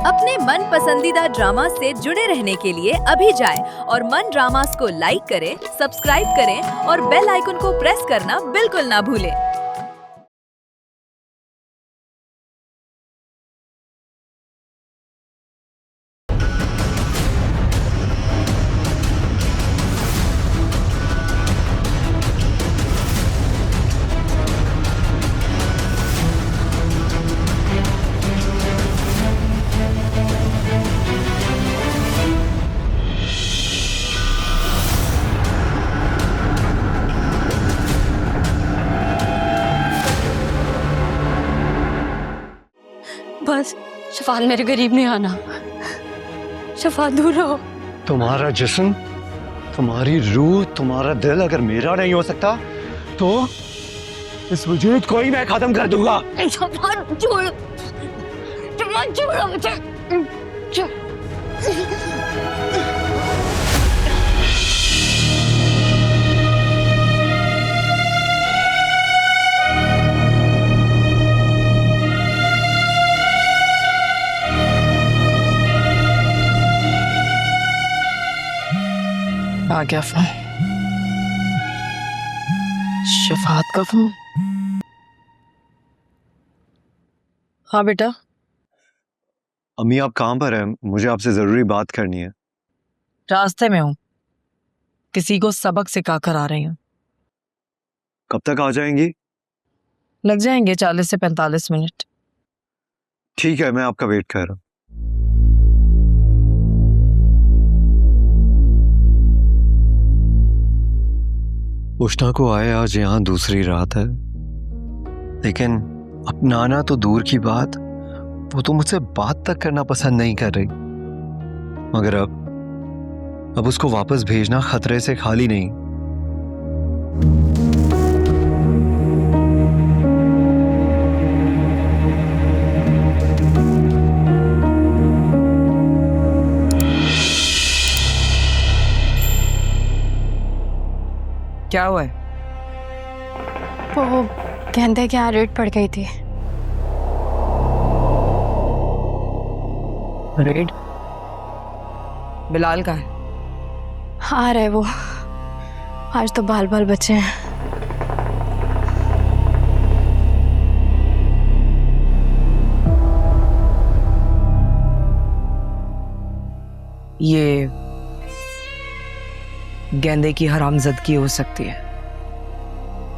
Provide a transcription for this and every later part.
अपने मन पसंदीदा ड्रामा से जुड़े रहने के लिए अभी जाएं और मन ड्रामास को लाइक करें, सब्सक्राइब करें और बेल आइकन को प्रेस करना बिल्कुल ना भूलें। बस शफात मेरे करीब नहीं आना। शफात दूर रहो। तुम्हारा जिस्म, तुम्हारी रूह, तुम्हारा दिल अगर मेरा नहीं हो सकता तो इस वजूद को ही मैं खत्म कर दूंगा। शफात छोड़, शफात छोड़ो मुझे। आ गया फोन, शफात का फोन। हाँ बेटा। अम्मी आप कहाँ पर हैं? मुझे आपसे जरूरी बात करनी है। रास्ते में हूँ, किसी को सबक सिखा कर आ रही हूँ। कब तक आ जाएंगी? लग जाएंगे 40 से 45 मिनट। ठीक है, मैं आपका वेट कर रहा हूँ। उष्णा को आए आज यहाँ दूसरी रात है, लेकिन अपनाना तो दूर की बात, वो तो मुझसे बात तक करना पसंद नहीं कर रही। मगर अब उसको वापस भेजना खतरे से खाली नहीं। क्या हुआ है? वो गेंदे के यहाँ रेड पड़ गई थी। रेड? बिलाल कहाँ है? आ रहे वो, आज तो बाल बाल बचे हैं। ये गेंदे की हरामजदगी हो सकती है,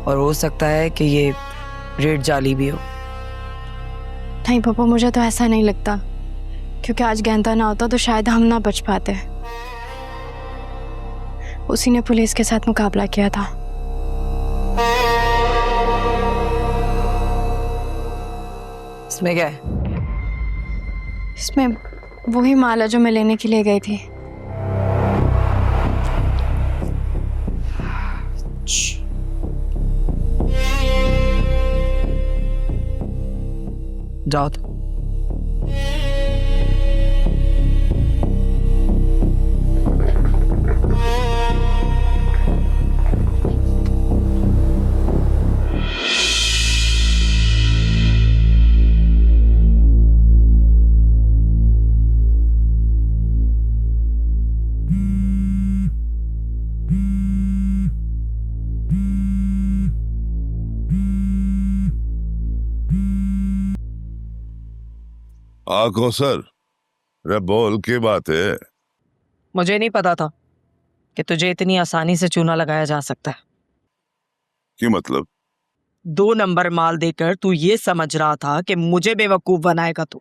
और हो सकता है कि ये रेड जाली भी हो। नहीं पापा, मुझे तो ऐसा नहीं लगता, क्योंकि आज गेंदा ना होता तो शायद हम ना बच पाते। उसी ने पुलिस के साथ मुकाबला किया था। इसमें क्या है? इसमें वही माल है जो मैं लेने के लिए गई थी। जाओ तो। आखो सर, रे बोल की बात है? मुझे नहीं पता था कि तुझे इतनी आसानी से चूना लगाया जा सकता है। की मतलब? 2 नंबर माल देकर तू ये समझ रहा था कि मुझे बेवकूफ बनाएगा तू।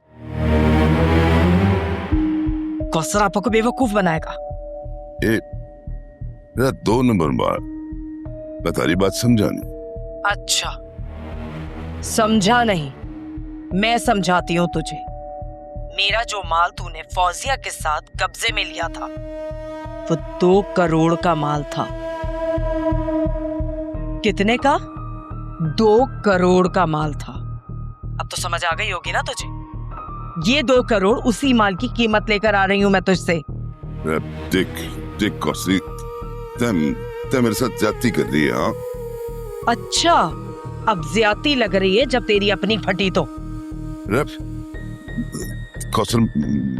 कौसर आपा को बेवकूफ बनाएगा। रे 2 नंबर माल, मैं तारी बात समझा नहीं। अच्छा, समझा नहीं? मैं समझाती हूँ तुझे। मेरा जो माल तूने फौजिया के साथ कब्जे में लिया था, वो 2 करोड़ का माल था। कितने का? 2 करोड़ का माल था। अब तो समझ आ गई होगी ना तुझे? ये 2 करोड़ उसी माल की कीमत लेकर आ रही हूं मैं तुझसे। देख कौसरी, ते मेरे साथ ज्यादती कर रही है। हाँ? अच्छा, अब ज्यादती लग रही है जब तेरी अपनी फटी तो। कौशल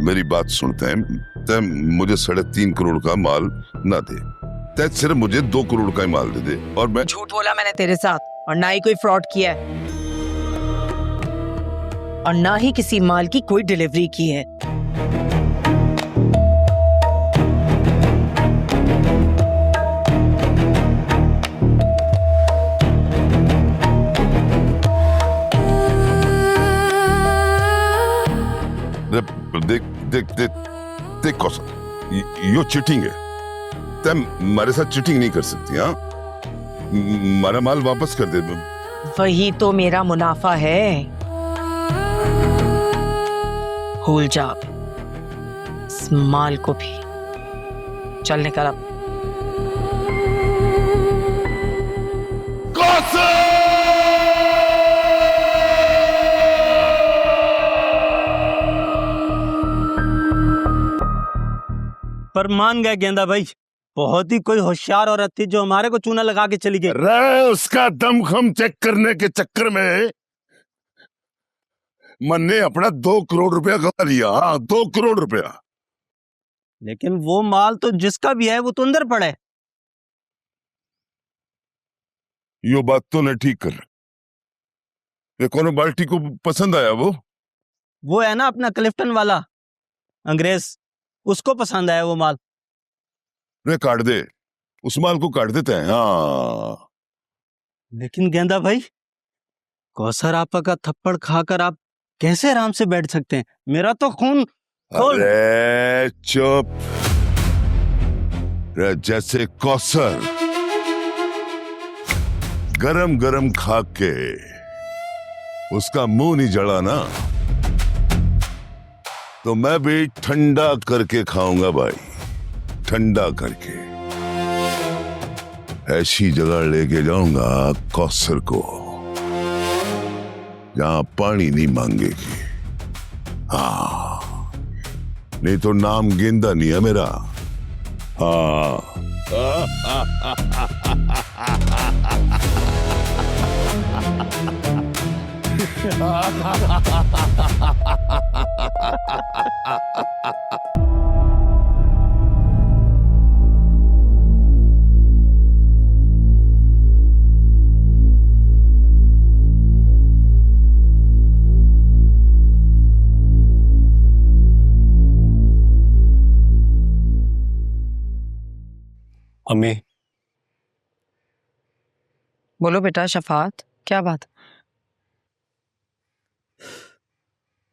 मेरी बात सुनते हैं। तय मुझे 3.5 करोड़ का माल ना दे, तय सिर्फ मुझे 2 करोड़ का ही माल दे दे और मैं। झूठ बोला मैंने तेरे साथ और ना ही कोई फ्रॉड किया है और ना ही किसी माल की कोई डिलीवरी की है। देख देख देख देख कौशल, यो चीटिंग है। तय मेरे साथ चीटिंग नहीं कर सकती। हाँ, मेरा माल वापस कर दे। वही तो मेरा मुनाफा है। भूल जा इस माल को भी। चल निकल अब। पर मान गए गेंदा भाई, बहुत ही कोई होशियार औरत थी जो हमारे को चूना लगा के चली गई। रे उसका दमखम चेक करने के चक्कर में मन ने अपना 2 करोड़ रुपया गवा लिया। 2 करोड़ रुपया। लेकिन वो माल तो जिसका भी है वो तो अंदर पड़ा है। यो बात तो नहीं ठीक कर। ये कोनो बाल्टी को पसंद आया वो है ना अपना क्लिफ्टन वाला अंग्रेज, उसको पसंद आया वो माल। रे काट दे, उस माल को काट देते हैं। हाँ, लेकिन गेंदा भाई, कौसर आपा का थप्पड़ खाकर आप कैसे आराम से बैठ सकते हैं? मेरा तो खून खोल। अरे चुप। रे जैसे कौसर गरम गरम खा के उसका मुंह नहीं जला ना, तो मैं भी ठंडा करके खाऊंगा भाई। ठंडा करके ऐसी जगह लेके जाऊंगा कौसर को जहां पानी नहीं मांगेगी। हाँ, नहीं तो नाम गेंदा नहीं है मेरा। हाँ। अम्मी, बोलो बेटा शफात, क्या बात?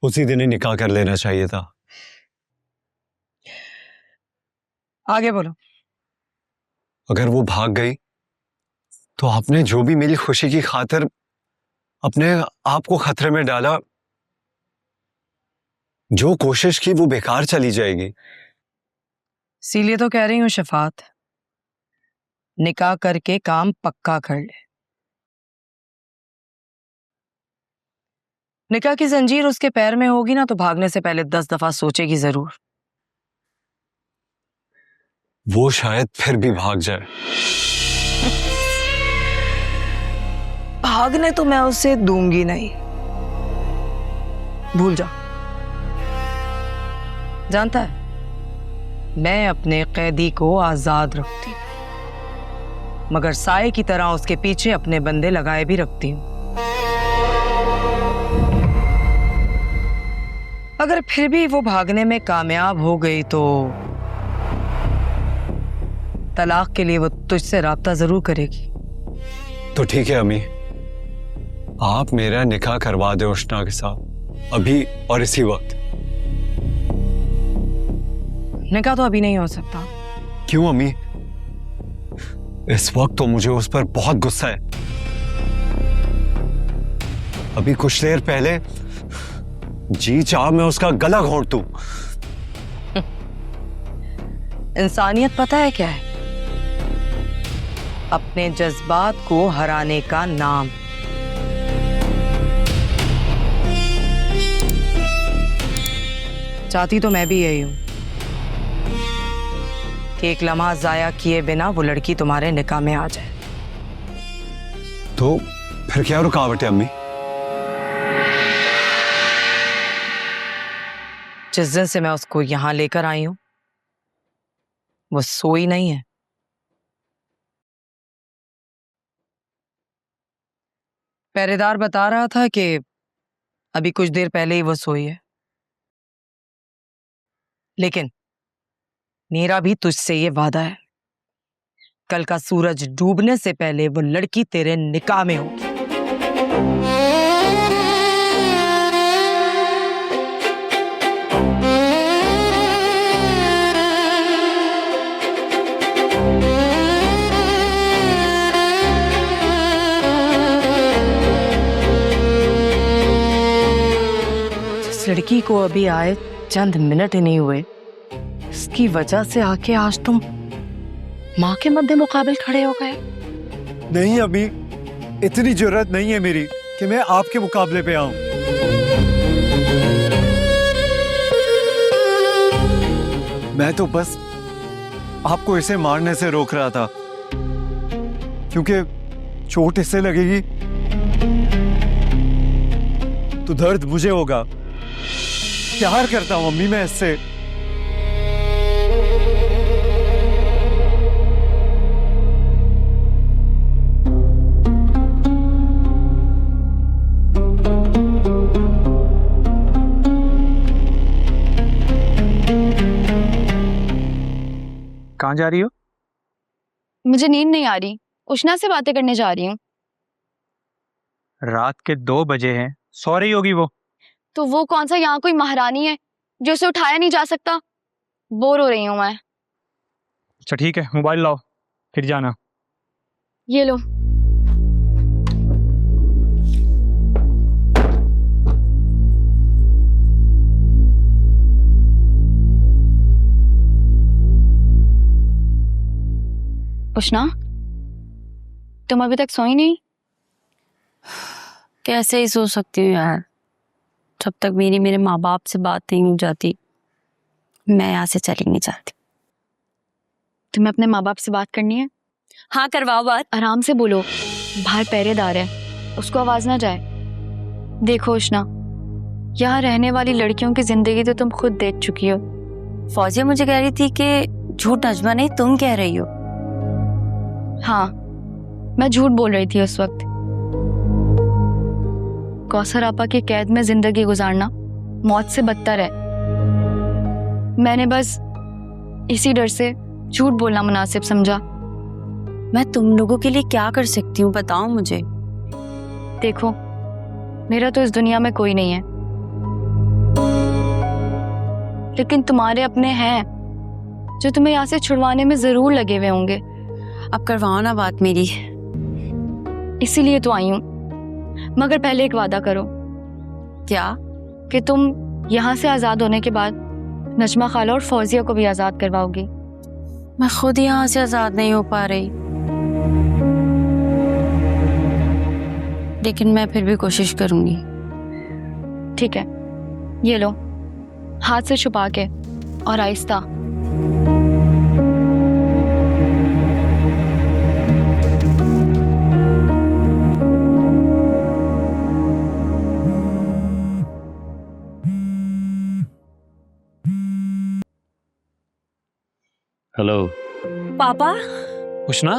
उसी दिन ही निकाह कर लेना चाहिए था। आगे बोलो। अगर वो भाग गई तो आपने जो भी मेरी खुशी की खातिर अपने आप को खतरे में डाला, जो कोशिश की वो बेकार चली जाएगी। इसीलिए तो कह रही हूँ शफात, निकाह करके काम पक्का कर ले। निकाह की जंजीर उसके पैर में होगी ना तो भागने से पहले 10 दफा सोचेगी जरूर। वो शायद फिर भी भाग जाए। भागने तो मैं उसे दूंगी नहीं, भूल जा। जानता है, मैं अपने कैदी को आजाद रखती हूँ, मगर साए की तरह उसके पीछे अपने बंदे लगाए भी रखती हूँ। अगर फिर भी वो भागने में कामयाब हो गई तो तलाक के लिए वो तुझसे राब्ता जरूर करेगी। तो ठीक है अम्मी, आप मेरा निकाह करवा दो उष्णा के साथ, अभी और इसी वक्त। निकाह तो अभी नहीं हो सकता। क्यों अम्मी? इस वक्त तो मुझे उस पर बहुत गुस्सा है। अभी कुछ देर पहले जी चाह मैं उसका गला घोंट दूं। इंसानियत पता है क्या है? अपने जज्बात को हराने का नाम। चाहती तो मैं भी यही हूं कि एक लम्हा जाया किए बिना वो लड़की तुम्हारे निकाह में आ जाए। तो फिर क्या रुकावट है अम्मी? जिस दिन से मैं उसको यहाँ लेकर आई हूं वो सोई नहीं है। पहरेदार बता रहा था कि अभी कुछ देर पहले ही वो सोई है, लेकिन मेरा भी तुझसे ये वादा है, कल का सूरज डूबने से पहले वो लड़की तेरे निकाह में होगी। जिस लड़की को अभी आए चंद मिनट ही नहीं हुए, इसकी वजह से आके आज तुम माँ के मध्य मुकाबले खड़े हो गए। नहीं अम्मी, इतनी जरूरत नहीं है मेरी कि मैं आपके मुकाबले पे आऊं। मैं तो बस आपको इसे मारने से रोक रहा था, क्योंकि चोट इससे लगेगी तो दर्द मुझे होगा। प्यार करता हूं अम्मी मैं इससे। कहाँ जा रही हो? मुझे नींद नहीं आ रही, उष्णा से बातें करने जा रही हूँ। रात के 2 बजे हैं, सो रही होगी वो। तो वो कौन सा यहाँ कोई महारानी है जो उसे उठाया नहीं जा सकता? बोर हो रही हूँ मैं। अच्छा ठीक है, मोबाइल लाओ फिर जाना। ये लो। उष्णा, तुम अभी तक सोई नहीं? कैसे ही सो सकती हूँ यार, जब तक मेरे माँ बाप से बात नहीं हो जाती मैं यहाँ से चली नहीं जाती। तुम्हें अपने माँ बाप से बात करनी है? हाँ करवाओ बात। आराम से बोलो, बाहर पहरेदार है, उसको आवाज ना जाए। देखो उष्णा, यहाँ रहने वाली लड़कियों की जिंदगी तो तुम खुद देख चुकी हो। फौजिया मुझे कह रही थी कि झूठ नजमा नहीं तुम कह रही हो। हाँ, मैं झूठ बोल रही थी उस वक्त। कौसर आपा की कैद में जिंदगी गुजारना मौत से बदतर है। मैंने बस इसी डर से झूठ बोलना मुनासिब समझा। मैं तुम लोगों के लिए क्या कर सकती हूँ बताओ मुझे। देखो, मेरा तो इस दुनिया में कोई नहीं है, लेकिन तुम्हारे अपने हैं जो तुम्हें यहाँ से छुड़वाने में जरूर लगे हुए होंगे। अब करवाओ ना बात मेरी। इसीलिए तो आई हूँ, मगर पहले एक वादा करो। क्या? कि तुम यहाँ से आजाद होने के बाद नजमा खाला और फौजिया को भी आजाद करवाओगी। मैं खुद यहाँ से आजाद नहीं हो पा रही, लेकिन मैं फिर भी कोशिश करूंगी। ठीक है, ये लो, हाथ से छुपा के और आहिस्ता। हेलो पापा। उष्णा,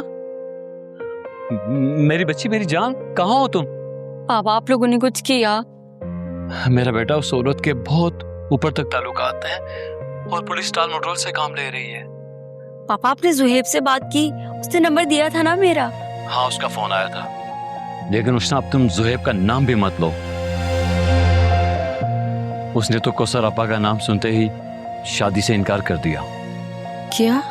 मेरी बच्ची, मेरी जान, कहाँ हो तुम? पापा आप लोगों ने कुछ किया? मेरा बेटा उस औरत के बहुत ऊपर तक ताल्लुकात हैं और पुलिस टाल मटोल से काम ले रही है। पापा आपने जुहेब से बात की, उसने नंबर दिया था ना मेरा। हाँ उसका फोन आया था, लेकिन उष्णा अब तुम जुहेब का नाम भी मत लो। उसने तो कौसर अपा का नाम सुनते ही शादी से इनकार कर दिया। क्या?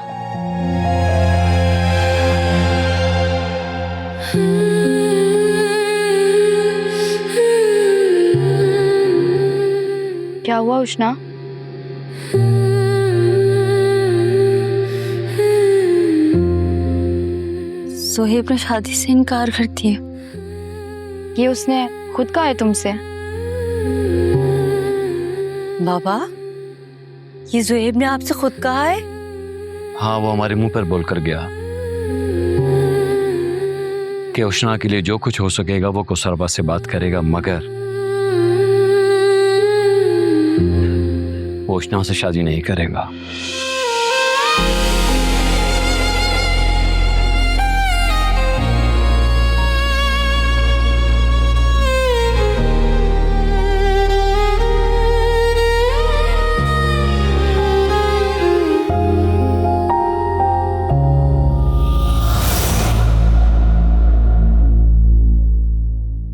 क्या हुआ उष्णा? सोहेब ने शादी से इनकार कर दिया। ये उसने खुद कहा है तुमसे? बाबा, ये जुहेब ने आपसे खुद कहा है? हाँ, वो हमारे मुंह पर बोलकर गया कि उष्णा के लिए जो कुछ हो सकेगा वो कौसर अपा से बात करेगा, मगर वो उष्णा से शादी नहीं करेगा।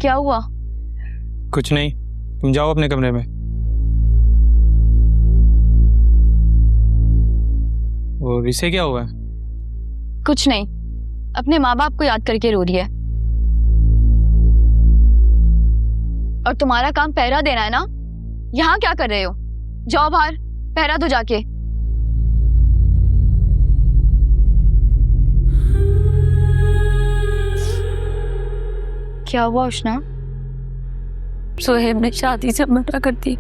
क्या हुआ? कुछ नहीं, तुम जाओ अपने कमरे में। वो विषय क्या हुआ है? कुछ नहीं, अपने माँ बाप को याद करके रो रही है। और तुम्हारा काम पहरा देना है ना? यहाँ क्या कर रहे हो? जाओ बाहर, पहरा दो जाके। क्या हुआ उष्णा? सोहेब ने शादी से मना कर दी।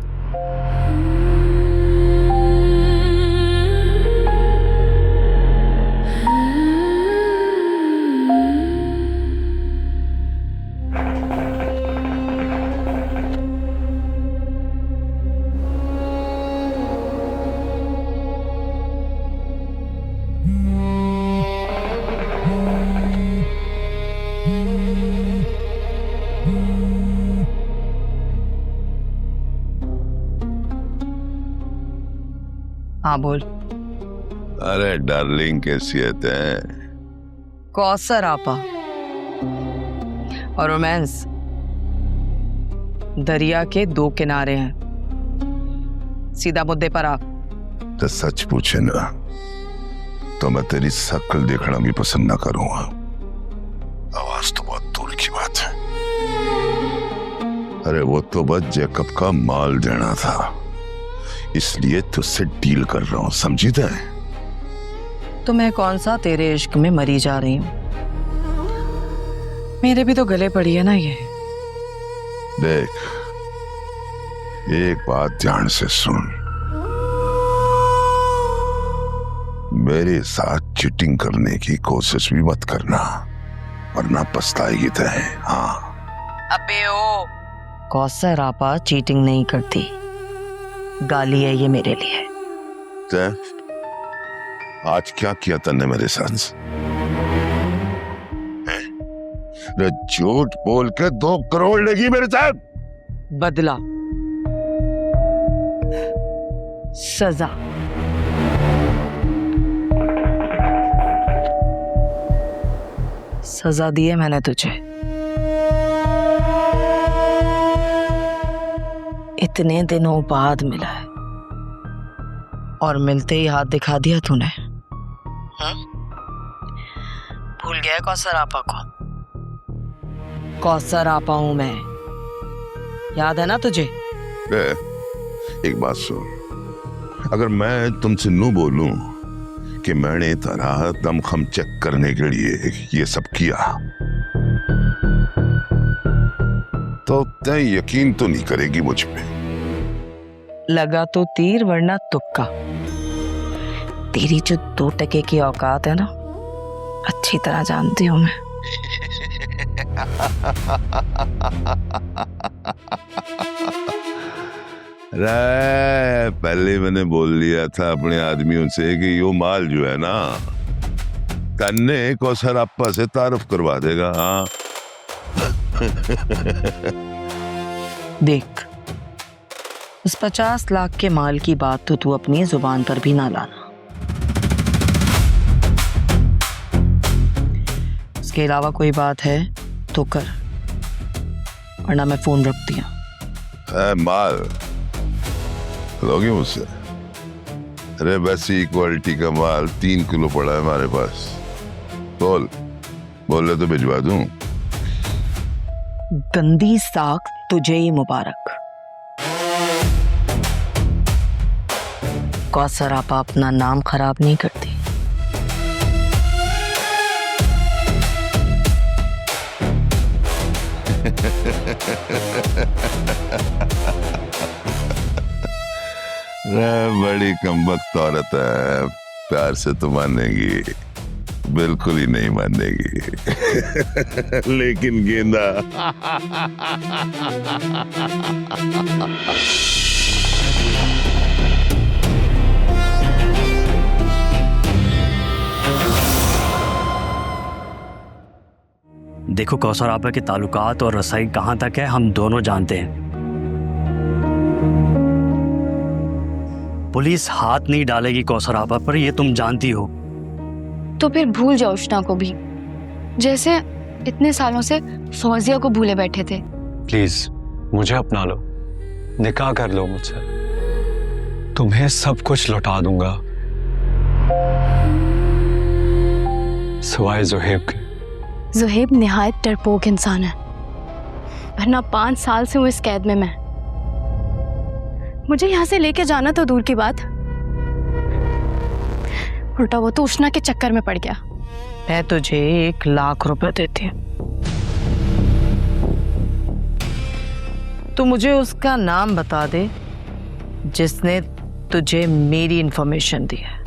हाँ बोल। अरे डार्लिंग, कैसी है? कौसर आपा और रोमांस दरिया के दो किनारे हैं। सीधा मुद्दे पर आ। तो सच पूछे ना तो मैं तेरी शक्ल देखना भी पसंद ना करूंगा। आवाज तो बहुत दूर की बात है। अरे वो तो बस जैकब का माल देना था, इसलिए तुझसे डील कर रहा हूं, समझी थे? तो मैं कौन सा तेरे इश्क में मरी जा रही हूं? मेरे भी तो गले पड़ी है ना ये। देख, एक बात ध्यान से सुन। मेरे साथ चीटिंग करने की कोशिश भी मत करना, वरना पछताएगी तय। हाँ। अबे ओ, कौसर आपा चीटिंग नहीं करती। गाली है ये मेरे लिए। तय आज क्या किया तन्ने मेरे साथ? झूठ बोल के 2 करोड़ लेगी मेरे साथ। बदला, सजा। सजा दी है मैंने तुझे। इतने दिनों बाद मिला है और मिलते ही हाथ दिखा दिया तूने। भूल गया कौसर आपा को? कौसर आपा हूं मैं, याद है ना तुझे? एक बात सुन, अगर मैं तुमसे नू बोलूं कि मैंने तेरा दमखम चेक करने के लिए ये सब किया, तो तय यकीन तो नहीं करेगी मुझ पे। लगा तो तीर वरना तुक्का। तेरी जो 2 टके की औकात है ना, अच्छी तरह जानती हूं मैं। अरे पहले मैंने बोल लिया था अपने आदमियों से कि यो माल जो है ना, तन्ने कौसर आपा से तारुफ करवा देगा। हाँ। देख, उस 50 लाख के माल की बात तो तू अपनी जुबान पर भी ना लाना। इसके अलावा कोई बात है तो कर, वरना मैं फोन रख दिया। माल लोगे मुझसे? अरे वैसी क्वालिटी का माल 3 किलो पड़ा है हमारे पास। बोले तो भिजवा दूं। गंदी साख तुझे ही मुबारक। कौसर आपा अपना नाम खराब नहीं करती। बड़ी कमबख्त औरत है, प्यार से तो मानेगी, बिल्कुल ही नहीं मानेगी। लेकिन गेंदा देखो कौसर आपा के ताल्लुकात और रसाई कहाँ तक है हम दोनों जानते हैं। पुलिस हाथ नहीं डालेगी कौसर आपा पर, ये तुम जानती हो। तो फिर भूल जाओ उष्णा को भी, जैसे इतने सालों से फौजिया को भूले बैठे थे। प्लीज मुझे अपना लो, निकाह कर लो मुझसे, तुम्हें सब कुछ लौटा दूंगा सिवाय ज़ुहैब के। ज़ुहैब निहायत डरपोक इंसान है, वरना 5 साल से हूँ इस कैद में मैं। मुझे यहाँ से लेके जाना तो दूर की बात, उल्टा वो तो उष्णा के चक्कर में पड़ गया। मैं तुझे 1 लाख रुपए देती हूँ, तू मुझे उसका नाम बता दे जिसने तुझे मेरी इंफॉर्मेशन दी है।